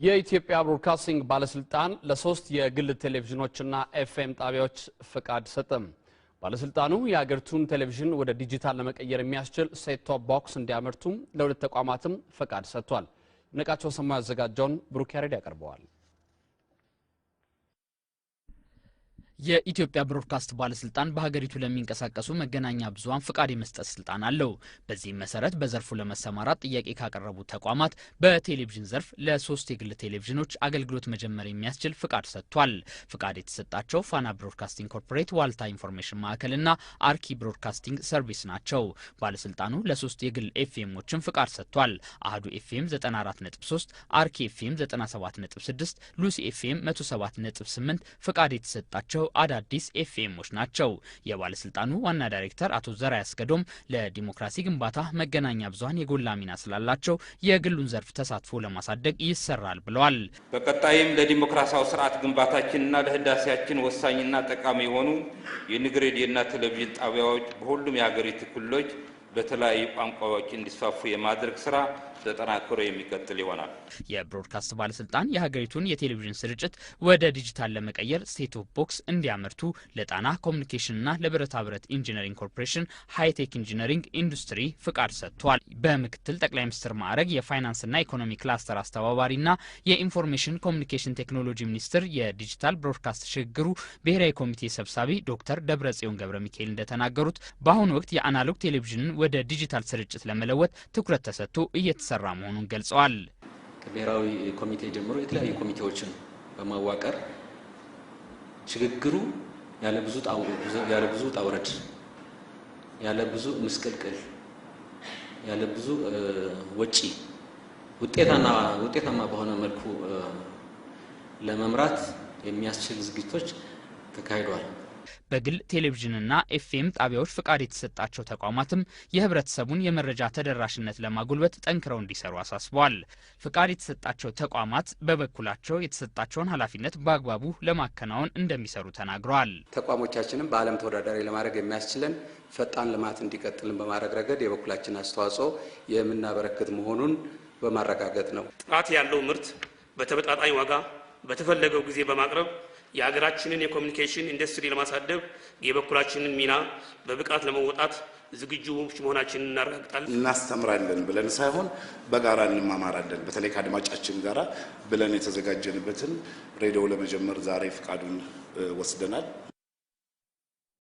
የኢትዮጵያ ብሮድካስቲንግ ባለስልጣን ለሶስት የግል ቴሌቪዥኖችና ኤፍኤም ጣቢያዎች ፍቃድ ሰጠም። ባለስልጣኑ የሀገሪቱን ቴሌቪዥን ወደ ዲጂታል ለመቀየር የሚያስችል ሴት ቶፕ ቦክስ እንዲያመርቱ ለሁለት ተቋማትም ፍቃድ ሰጥቷል። ነቃቸው ሰማ ያዘጋጀውን ብሩክ ያሬድ ያቀርበዋል። የኢትዮጵያ ብሮድካስት ባለስልጣን በሀገሪቱ ለሚንቀሳቀሱ መገናኛ ብዙሃን ፍቃድ የመስጠት ስልጣን አለው። በዚህ መሰረት በዘርፉ ለመሰማራት ጥያቄ ካቀረቡ ተቋማት በቴሌቪዥን ዘርፍ ለሶስት የግል ቴሌቪዥኖች አገልግሎት መጀመር የሚያስችል ፍቃድ ሰጥቷል። ፍቃድ የተሰጣቸው ፋና ብሮድካስቲንግ ኮርፖሬት፣ ዋልታ ኢንፎርሜሽን ማዕከልና አርኪ ብሮድካስቲንግ ሰርቪስ ናቸው። ባለስልጣኑ ለሶስት የግል ኤፍኤሞችን ፍቃድ ሰጥቷል። አህዱ ኤፍኤም 94.3፣ አርኪ ኤፍኤም 97.6፣ ሉሲ ኤፍኤም 107.8 ፍቃድ የተሰጣቸው አዳዲስ ኤፍኤሞች ናቸው። የባለስልጣኑ ዋና ዳይሬክተር አቶ ዘራ ያስገዶም ለዲሞክራሲ ግንባታ መገናኛ ብዙሃን የጎላ ሚና ስላላቸው የግሉን ዘርፍ ተሳትፎ ለማሳደግ ይሰራል ብለዋል። በቀጣይም ለዲሞክራሲያዊ ስርዓት ግንባታችንና ለህዳሴያችን ወሳኝና ጠቃሚ የሆኑ የንግሬዲና ቴሌቪዥን ጣቢያዎች በሁሉም የሀገሪቱ ክልሎች በተለያዩ ቋንቋዎች እንዲስፋፉ የማድረግ ስራ ተጠናክሮ የሚቀጥል ይሆናል። የብሮድካስት ባለስልጣን የሀገሪቱን የቴሌቪዥን ስርጭት ወደ ዲጂታል ለመቀየር ሴት ቶፕ ቦክስ እንዲያመርቱ ለጣና ኮሙኒኬሽንና ለብረታ ብረት ኢንጂነሪንግ ኮርፖሬሽን ሃይቴክ ኢንጂነሪንግ ኢንዱስትሪ ፍቃድ ሰጥቷል። በምክትል ጠቅላይ ሚኒስትር ማዕረግ የፋይናንስና ኢኮኖሚ ክላስተር አስተባባሪና የኢንፎርሜሽን ኮሙኒኬሽን ቴክኖሎጂ ሚኒስትር የዲጂታል ብሮድካስት ሽግግሩ ብሔራዊ ኮሚቴ ሰብሳቢ ዶክተር ደብረጽዮን ገብረ ሚካኤል እንደተናገሩት በአሁኑ ወቅት የአናሎግ ቴሌቪዥንን ወደ ዲጂታል ስርጭት ለመለወጥ ትኩረት ተሰጥቶ እየተሰራ መሆኑን ገልጸዋል። ከብሔራዊ ኮሚቴ ጀምሮ የተለያዩ ኮሚቴዎችን በማዋቀር ሽግግሩ ያለ ብዙ ጣውረድ ያለ ብዙ ምስቅልቅል ያለ ብዙ ወጪ ውጤታማ በሆነ መልኩ ለመምራት የሚያስችል ዝግጅቶች ተካሂደዋል። በግል ቴሌቪዥንና ኤፍኤም ጣቢያዎች ፍቃድ የተሰጣቸው ተቋማትም የህብረተሰቡን የመረጃ ተደራሽነት ለማጎልበት ጠንክረው እንዲሰሩ አሳስበዋል። ፍቃድ የተሰጣቸው ተቋማት በበኩላቸው የተሰጣቸውን ኃላፊነት በአግባቡ ለማከናወን እንደሚሰሩ ተናግረዋል። ተቋሞቻችንም በዓለም ተወዳዳሪ ለማድረግ የሚያስችለን ፈጣን ልማት እንዲቀጥልን በማድረግ ረገድ የበኩላችን አስተዋጽኦ የምናበረክት መሆኑን በማረጋገጥ ነው። ጥራት ያለው ምርት በተመጣጣኝ ዋጋ በተፈለገው ጊዜ በማቅረብ የሀገራችንን የኮሙኒኬሽን ኢንዱስትሪ ለማሳደግ የበኩላችንን ሚና በብቃት ለመወጣት ዝግጁ መሆናችንን እናረጋግጣለን። እናስተምራለን ብለን ሳይሆን በጋራ እንማማራለን። በተለይ ከአድማጫችን ጋራ ብለን የተዘጋጀንበትን ሬዲዮ ለመጀመር ዛሬ ፍቃዱን ወስደናል።